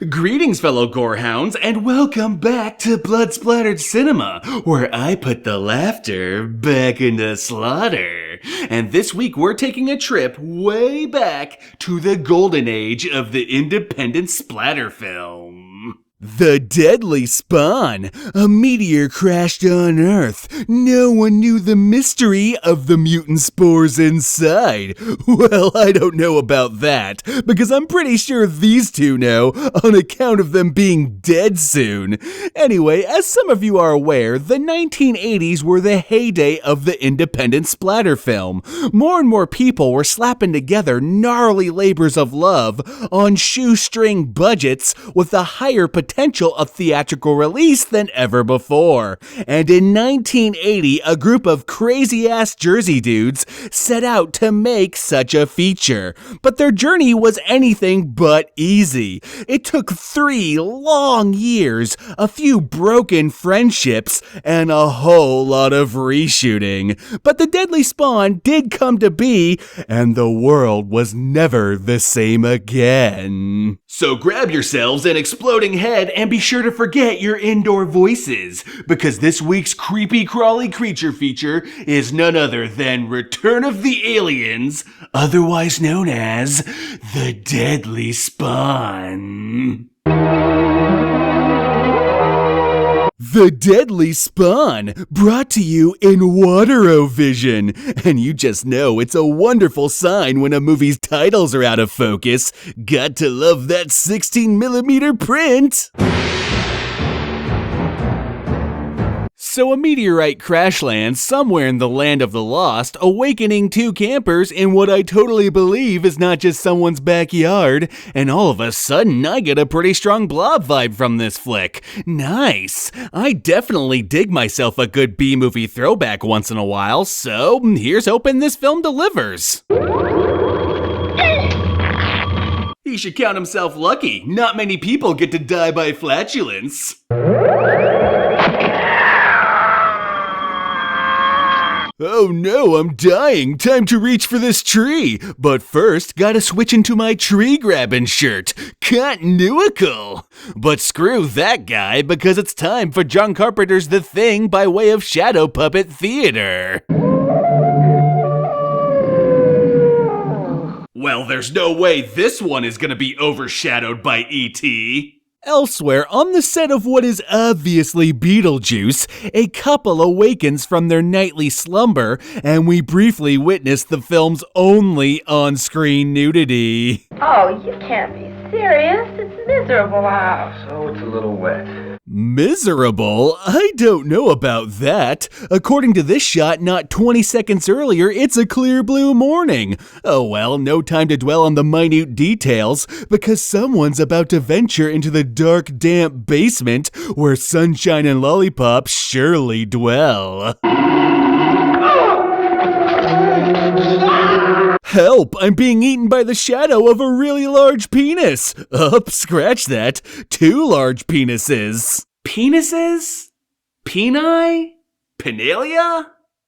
Greetings, fellow gorehounds, and welcome back to Blood Splattered Cinema, where I put the laughter back into slaughter. And this week we're taking a trip way back to the golden age of the independent splatter film. The deadly spawn. A meteor crashed on Earth. No one knew the mystery of the mutant spores inside. Well, I don't know about that, because I'm pretty sure these two know, on account of them being dead soon. Anyway, as some of you are aware, the 1980s were the heyday of the independent splatter film. More and more people were slapping together gnarly labors of love on shoestring budgets with a higher potential of theatrical release than ever before. And in 1980, a group of crazy-ass Jersey dudes set out to make such a feature. But their journey was anything but easy. It took 3 long years, a few broken friendships, and a whole lot of reshooting. But the deadly spawn did come to be, and the world was never the same again. So grab yourselves an exploding head and be sure to forget your indoor voices, because this week's creepy crawly creature feature is none other than Return of the Aliens, otherwise known as the Deadly Spawn. The Deadly Spawn, brought to you in Waterovision. And you just know it's a wonderful sign when a movie's titles are out of focus. Got to love that 16mm print! So a meteorite crash lands somewhere in the land of the lost, awakening 2 campers in what I totally believe is not just someone's backyard, and all of a sudden I get a pretty strong blob vibe from this flick. Nice! I definitely dig myself a good B-movie throwback once in a while, so here's hoping this film delivers. He should count himself lucky. Not many people get to die by flatulence. Oh no, I'm dying. Time to reach for this tree. But first, gotta switch into my tree grabbing shirt. Continuical. But screw that guy, because it's time for John Carpenter's The Thing by way of shadow puppet theater. Well, there's no way this one is gonna be overshadowed by E.T. Elsewhere, on the set of what is obviously Beetlejuice, a couple awakens from their nightly slumber, and we briefly witness the film's only on-screen nudity. Oh, you can't be serious. It's miserable out. So it's a little wet. Miserable? I don't know about that. According to this shot, not 20 seconds earlier, it's a clear blue morning. Oh well, no time to dwell on the minute details, because someone's about to venture into the dark, damp basement where sunshine and lollipops surely dwell. Help! I'm being eaten by the shadow of a really large penis! Scratch that. 2 large penises. Penises? Peni? Penalia?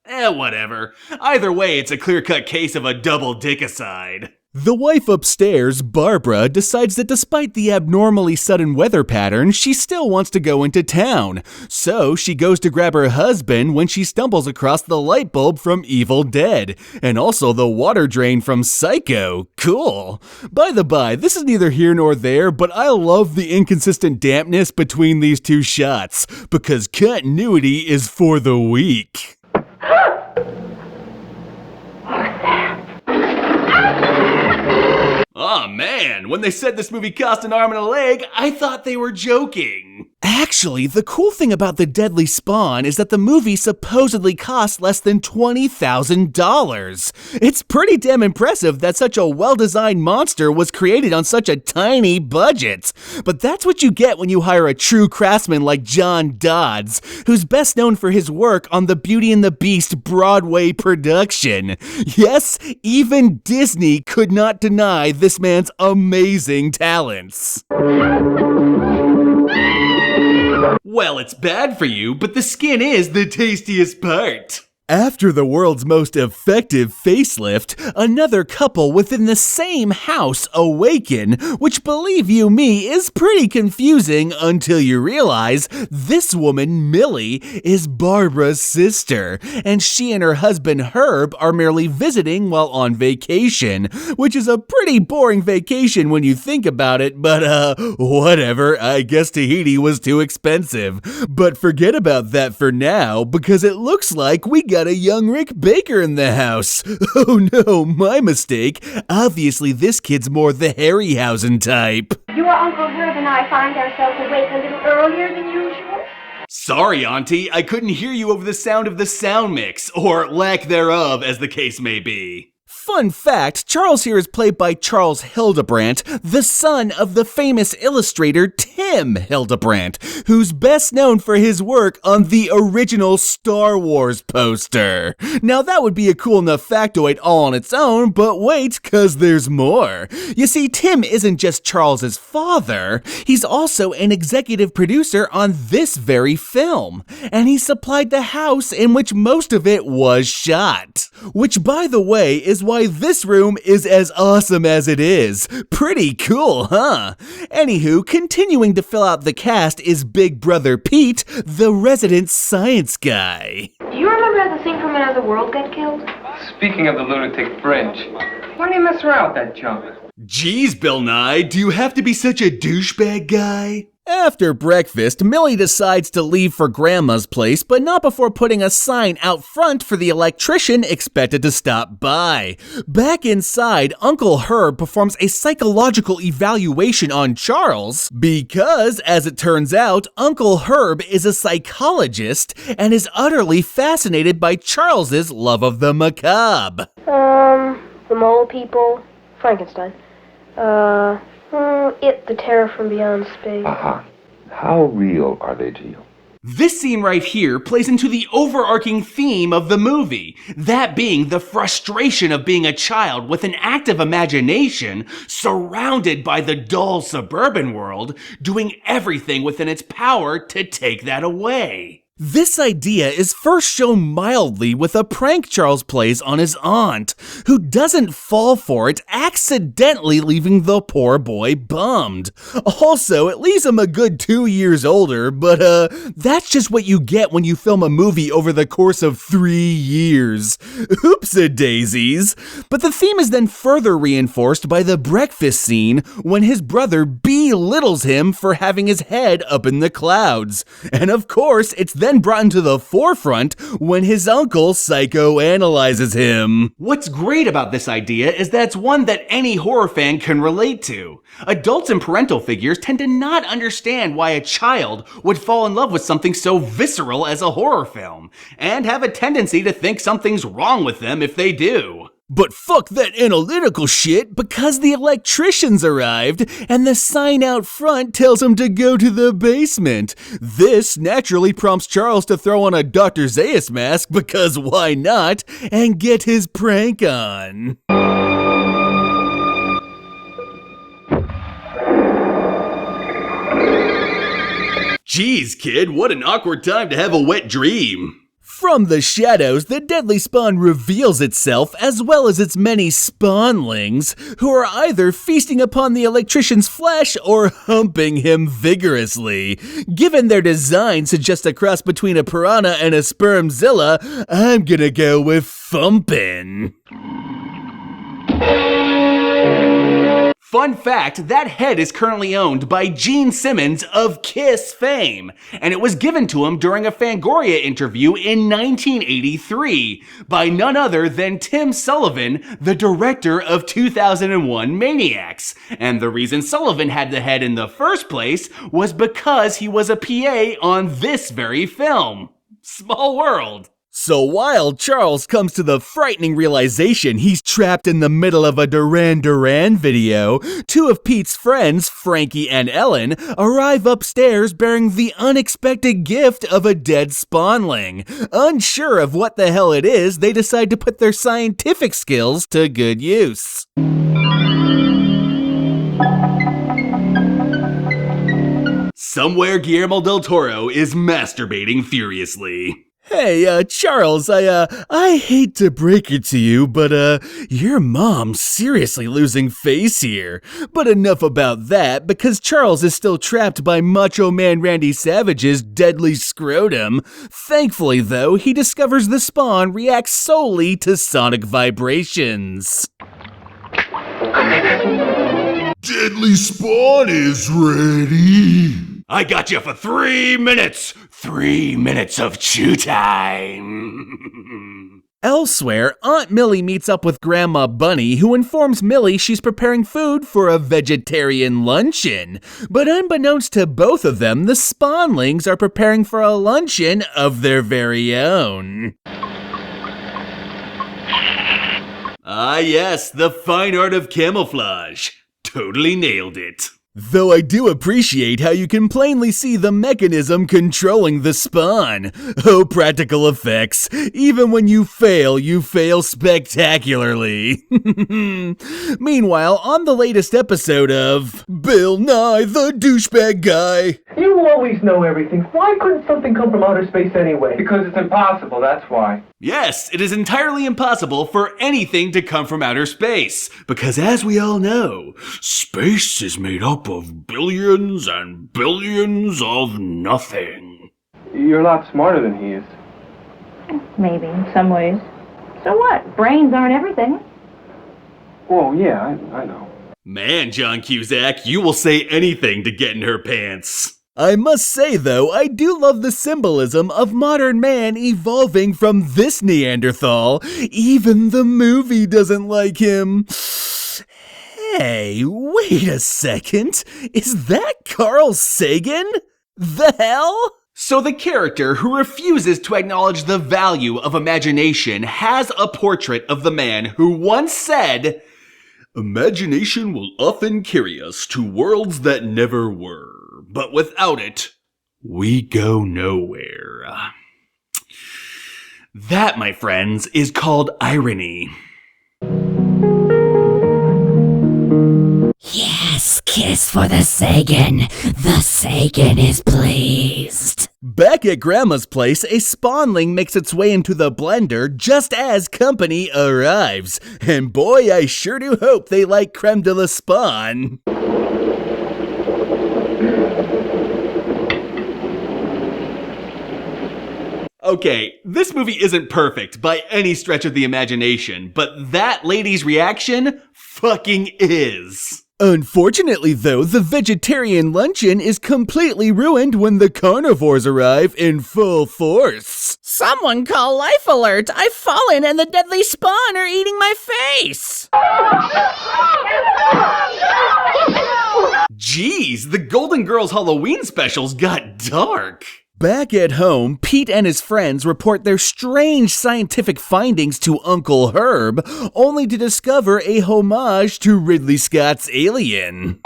Whatever. Either way, it's a clear-cut case of a double dickicide. The wife upstairs, Barbara, decides that despite the abnormally sudden weather pattern, she still wants to go into town. So she goes to grab her husband when she stumbles across the light bulb from Evil Dead, and also the water drain from Psycho. Cool. By the by, this is neither here nor there, but I love the inconsistent dampness between these 2 shots, because continuity is for the weak. Aw man, when they said this movie cost an arm and a leg, I thought they were joking. Actually, the cool thing about The Deadly Spawn is that the movie supposedly cost less than $20,000. It's pretty damn impressive that such a well-designed monster was created on such a tiny budget. But that's what you get when you hire a true craftsman like John Dodds, who's best known for his work on the Beauty and the Beast Broadway production. Yes, even Disney could not deny this man's amazing talents. Well, it's bad for you, but the skin is the tastiest part. After the world's most effective facelift, another couple within the same house awaken, which, believe you me, is pretty confusing until you realize this woman, Millie, is Barbara's sister, and she and her husband Herb are merely visiting while on vacation, which is a pretty boring vacation when you think about it, but whatever, I guess Tahiti was too expensive. But forget about that for now, because it looks like we got a young Rick Baker in the house. Oh no, my mistake. Obviously this kid's more the Harryhausen type. Your Uncle Herb and I find ourselves awake a little earlier than usual. Sorry, Auntie, I couldn't hear you over the sound of the sound mix, or lack thereof, as the case may be. Fun fact, Charles here is played by Charles Hildebrandt, the son of the famous illustrator Tim Hildebrandt, who's best known for his work on the original Star Wars poster. Now that would be a cool enough factoid all on its own, but wait, cause there's more. You see, Tim isn't just Charles's father, he's also an executive producer on this very film, and he supplied the house in which most of it was shot. Which, by the way, is why this room is as awesome as it is. Pretty cool, huh? Anywho, continuing to fill out the cast is Big Brother Pete, the resident science guy. Do you remember how the thing from another world got killed? Speaking of the lunatic fringe, why do you mess around with that junk? Geez, Bill Nye, do you have to be such a douchebag guy? After breakfast, Millie decides to leave for Grandma's place, but not before putting a sign out front for the electrician expected to stop by. Back inside, Uncle Herb performs a psychological evaluation on Charles because, as it turns out, Uncle Herb is a psychologist and is utterly fascinated by Charles's love of the macabre. The mole people, Frankenstein. The Terror from Beyond Space. How real are they to you? This scene right here plays into the overarching theme of the movie, that being the frustration of being a child with an active imagination surrounded by the dull suburban world, doing everything within its power to take that away. This idea is first shown mildly with a prank Charles plays on his aunt, who doesn't fall for it, accidentally leaving the poor boy bummed. Also, it leaves him a good 2 years older, but that's just what you get when you film a movie over the course of 3 years. Oops-a-daisies. But the theme is then further reinforced by the breakfast scene when his brother belittles him for having his head up in the clouds. And of course, it's then brought into the forefront when his uncle psychoanalyzes him. What's great about this idea is that it's one that any horror fan can relate to. Adults and parental figures tend to not understand why a child would fall in love with something so visceral as a horror film, and have a tendency to think something's wrong with them if they do. But fuck that analytical shit, because the electricians arrived and the sign out front tells him to go to the basement. This naturally prompts Charles to throw on a Dr. Zaius mask, because why not, and get his prank on. Jeez, kid, what an awkward time to have a wet dream. From the shadows, the deadly spawn reveals itself, as well as its many spawnlings, who are either feasting upon the electrician's flesh or humping him vigorously. Given their design suggests a cross between a piranha and a spermzilla, I'm gonna go with thumpin'. Fun fact, that head is currently owned by Gene Simmons of Kiss fame, and it was given to him during a Fangoria interview in 1983 by none other than Tim Sullivan, the director of 2001 Maniacs. And the reason Sullivan had the head in the first place was because he was a PA on this very film. Small world. So while Charles comes to the frightening realization he's trapped in the middle of a Duran Duran video, two of Pete's friends, Frankie and Ellen, arrive upstairs bearing the unexpected gift of a dead spawnling. Unsure of what the hell it is, they decide to put their scientific skills to good use. Somewhere Guillermo del Toro is masturbating furiously. Hey, Charles, I hate to break it to you, but, your mom's seriously losing face here. But enough about that, because Charles is still trapped by Macho Man Randy Savage's deadly scrotum. Thankfully, though, he discovers the spawn reacts solely to sonic vibrations. Deadly spawn is ready. I got you for 3 minutes! 3 minutes of chew time! Elsewhere, Aunt Millie meets up with Grandma Bunny, who informs Millie she's preparing food for a vegetarian luncheon. But unbeknownst to both of them, the Spawnlings are preparing for a luncheon of their very own. Ah yes, the fine art of camouflage. Totally nailed it. Though I do appreciate how you can plainly see the mechanism controlling the spawn. Oh, practical effects. Even when you fail spectacularly. Meanwhile, on the latest episode of Bill Nye the Douchebag Guy. You always know everything. Why couldn't something come from outer space anyway? Because it's impossible, that's why. Yes, it is entirely impossible for anything to come from outer space, because as we all know, space is made up of billions and billions of nothing. You're a lot smarter than he is. Maybe, in some ways. So what? Brains aren't everything. Whoa, yeah, I know. Man, John Cusack, you will say anything to get in her pants. I must say, though, I do love the symbolism of modern man evolving from this Neanderthal. Even the movie doesn't like him. Hey, wait a second. Is that Carl Sagan? The hell? So the character who refuses to acknowledge the value of imagination has a portrait of the man who once said, "Imagination will often carry us to worlds that never were. But without it, we go nowhere." That, my friends, is called irony. Yes, kiss for the Sagan. The Sagan is pleased. Back at Grandma's place, a spawnling makes its way into the blender just as company arrives. And boy, I sure do hope they like creme de la spawn. Okay, this movie isn't perfect by any stretch of the imagination, but that lady's reaction fucking is. Unfortunately, though, the vegetarian luncheon is completely ruined when the carnivores arrive in full force. Someone call Life Alert! I've fallen and the deadly spawn are eating my face! Jeez, the Golden Girls Halloween specials got dark. Back at home, Pete and his friends report their strange scientific findings to Uncle Herb, only to discover a homage to Ridley Scott's Alien.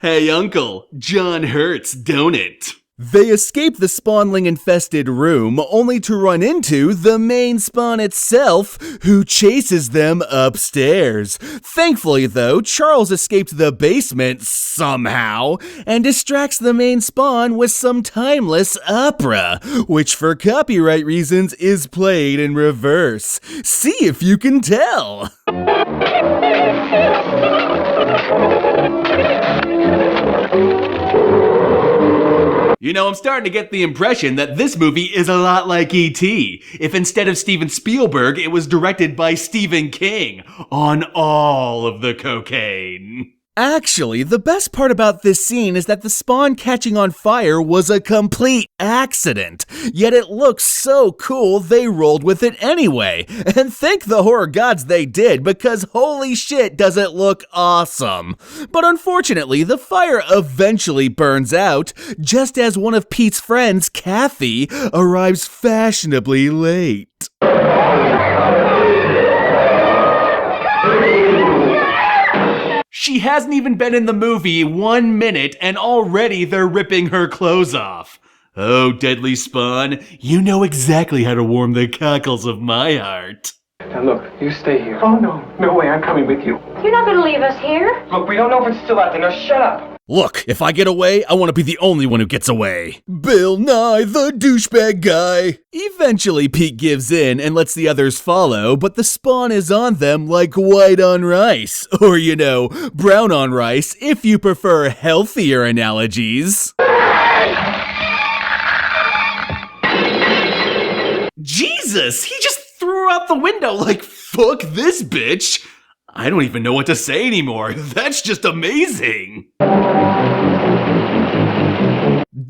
Hey, Uncle, John hurts, don't it? They escape the spawnling-infested room, only to run into the main spawn itself, who chases them upstairs. Thankfully, though, Charles escaped the basement somehow, and distracts the main spawn with some timeless opera, which for copyright reasons is played in reverse. See if you can tell! You know, I'm starting to get the impression that this movie is a lot like E.T. if instead of Steven Spielberg, it was directed by Stephen King on all of the cocaine. Actually, the best part about this scene is that the spawn catching on fire was a complete accident. Yet it looks so cool they rolled with it anyway. And thank the horror gods they did, because holy shit does it look awesome. But unfortunately, the fire eventually burns out, just as one of Pete's friends, Kathy, arrives fashionably late. She hasn't even been in the movie 1 minute and already they're ripping her clothes off. Oh, deadly spawn, you know exactly how to warm the cockles of my heart. Now look, you stay here. Oh, no. No way. I'm coming with you. You're not going to leave us here? Look, we don't know if it's still out there. Now shut up. Look, if I get away, I want to be the only one who gets away. Bill Nye, the douchebag guy. Eventually, Pete gives in and lets the others follow, but the spawn is on them like white on rice. Or, brown on rice, if you prefer healthier analogies. Jesus, he just threw out the window like, fuck this bitch. I don't even know what to say anymore. That's just amazing.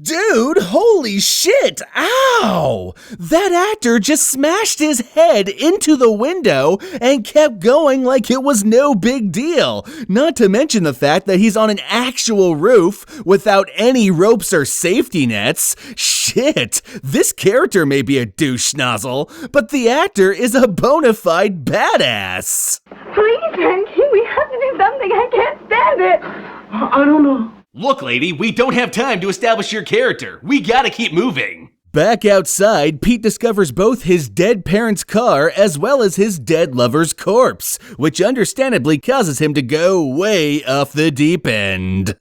Dude, holy shit! Ow! That actor just smashed his head into the window and kept going like it was no big deal. Not to mention the fact that he's on an actual roof without any ropes or safety nets. Shit, this character may be a douche schnozzle, but the actor is a bona fide badass. Please, Frankie, we have to do something. I can't stand it. I don't know. Look, lady, we don't have time to establish your character. We gotta keep moving. Back outside, Pete discovers both his dead parents' car as well as his dead lover's corpse, which understandably causes him to go way off the deep end.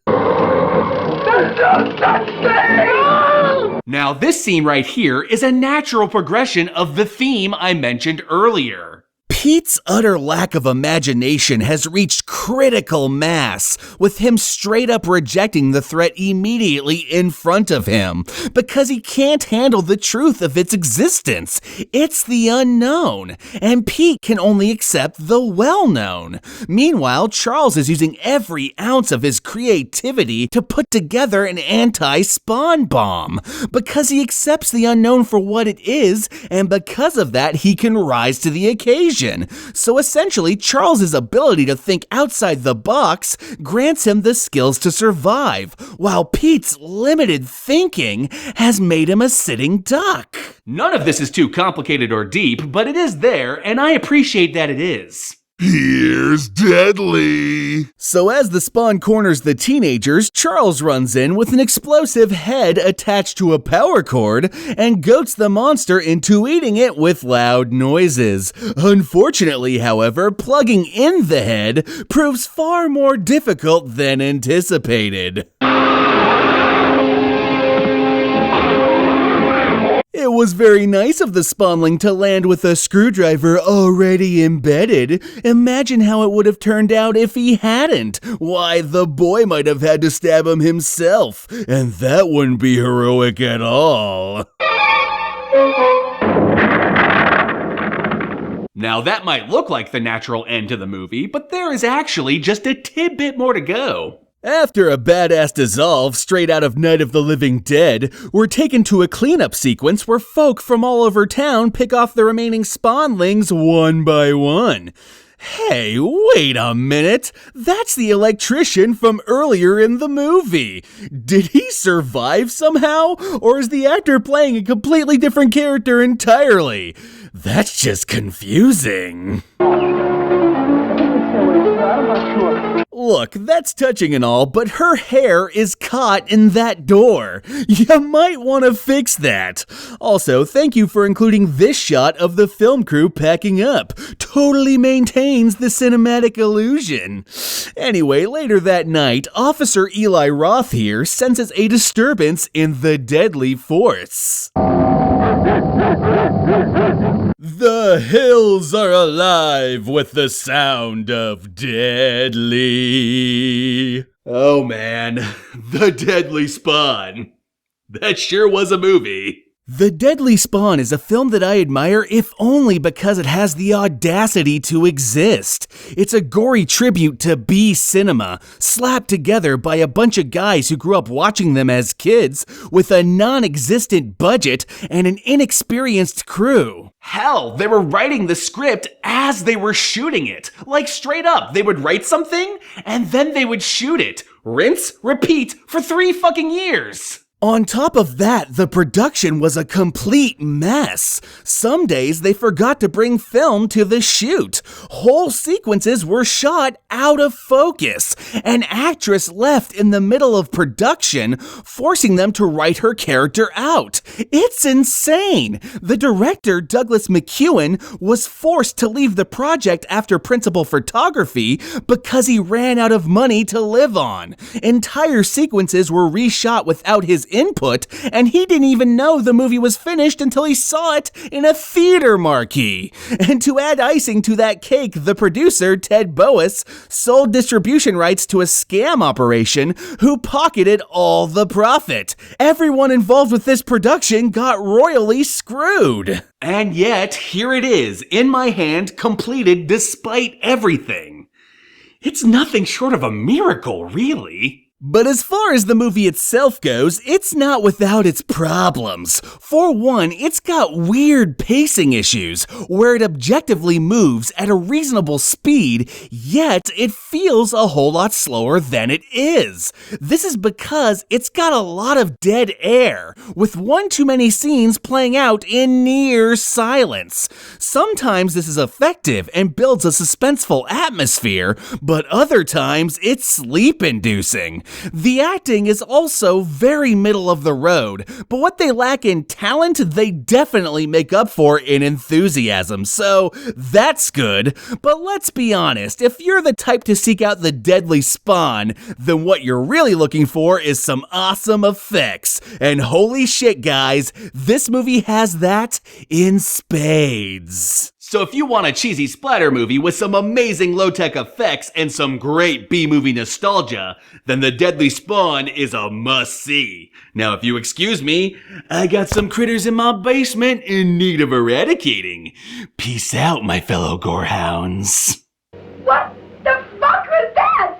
Now, this scene right here is a natural progression of the theme I mentioned earlier. Pete's utter lack of imagination has reached critical mass, with him straight up rejecting the threat immediately in front of him, because he can't handle the truth of its existence. It's the unknown, and Pete can only accept the well-known. Meanwhile, Charles is using every ounce of his creativity to put together an anti-spawn bomb, because he accepts the unknown for what it is, and because of that, he can rise to the occasion. So essentially, Charles's ability to think outside the box grants him the skills to survive, while Pete's limited thinking has made him a sitting duck. None of this is too complicated or deep, but it is there, and I appreciate that it is. Here's Deadly. So as the spawn corners the teenagers, Charles runs in with an explosive head attached to a power cord and goats the monster into eating it with loud noises. Unfortunately, however, plugging in the head proves far more difficult than anticipated. It was very nice of the spawnling to land with a screwdriver already embedded. Imagine how it would have turned out if he hadn't. Why, the boy might have had to stab him himself, and that wouldn't be heroic at all. Now that might look like the natural end to the movie, but there is actually just a tidbit more to go. After a badass dissolve straight out of Night of the Living Dead, we're taken to a cleanup sequence where folk from all over town pick off the remaining spawnlings one by one. Hey, wait a minute! That's the electrician from earlier in the movie! Did he survive somehow? Or is the actor playing a completely different character entirely? That's just confusing. Look, that's touching and all, but her hair is caught in that door. You might want to fix that. Also, thank you for including this shot of the film crew packing up. Totally maintains the cinematic illusion. Anyway, later that night, Officer Eli Roth here senses a disturbance in the deadly force. The hills are alive with the sound of deadly. Oh man, the Deadly Spawn. That sure was a movie. The Deadly Spawn is a film that I admire if only because it has the audacity to exist. It's a gory tribute to B cinema, slapped together by a bunch of guys who grew up watching them as kids with a non-existent budget and an inexperienced crew. Hell, they were writing the script as they were shooting it. Like straight up, they would write something and then they would shoot it. Rinse, repeat for 3 fucking years. On top of that, the production was a complete mess. Some days they forgot to bring film to the shoot. Whole sequences were shot out of focus. An actress left in the middle of production, forcing them to write her character out. It's insane. The director, Douglas McEwen, was forced to leave the project after principal photography because he ran out of money to live on. Entire sequences were reshot without his input, and he didn't even know the movie was finished until he saw it in a theater marquee. And to add icing to that cake, the producer, Ted Boas, sold distribution rights to a scam operation who pocketed all the profit. Everyone involved with this production got royally screwed. And yet, here it is, in my hand, completed despite everything. It's nothing short of a miracle, really. But as far as the movie itself goes, it's not without its problems. For one, it's got weird pacing issues, where it objectively moves at a reasonable speed, yet it feels a whole lot slower than it is. This is because it's got a lot of dead air, with one too many scenes playing out in near silence. Sometimes this is effective and builds a suspenseful atmosphere, but other times it's sleep-inducing. The acting is also very middle of the road, but what they lack in talent, they definitely make up for in enthusiasm, so that's good. But let's be honest, if you're the type to seek out the deadly spawn, then what you're really looking for is some awesome effects. And holy shit, guys, this movie has that in spades. So if you want a cheesy splatter movie with some amazing low-tech effects and some great B-movie nostalgia, then The Deadly Spawn is a must-see. Now if you excuse me, I got some critters in my basement in need of eradicating. Peace out, my fellow gorehounds. What the fuck was that?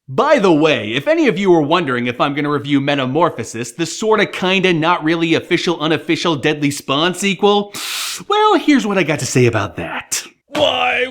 By the way, if any of you were wondering if I'm going to review Metamorphosis, the sorta kinda not really official unofficial Deadly Spawn sequel, well, here's what I got to say about that. Why?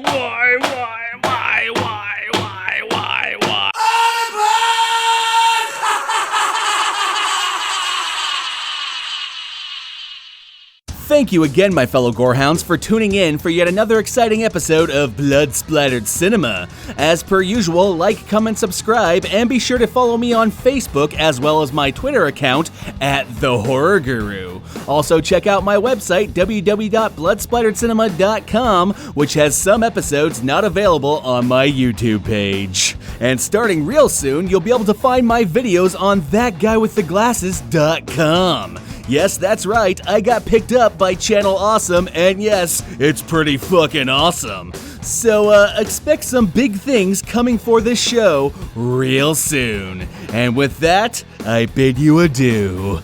Thank you again, my fellow gorehounds, for tuning in for yet another exciting episode of Blood Splattered Cinema. As per usual, like, comment, subscribe, and be sure to follow me on Facebook as well as my Twitter account @TheHorrorGuru. Also, check out my website, www.bloodsplatteredcinema.com, which has some episodes not available on my YouTube page. And starting real soon, you'll be able to find my videos on thatguywiththeglasses.com. Yes, that's right, I got picked up by Channel Awesome, and yes, it's pretty fucking awesome. So, expect some big things coming for this show real soon. And with that, I bid you adieu.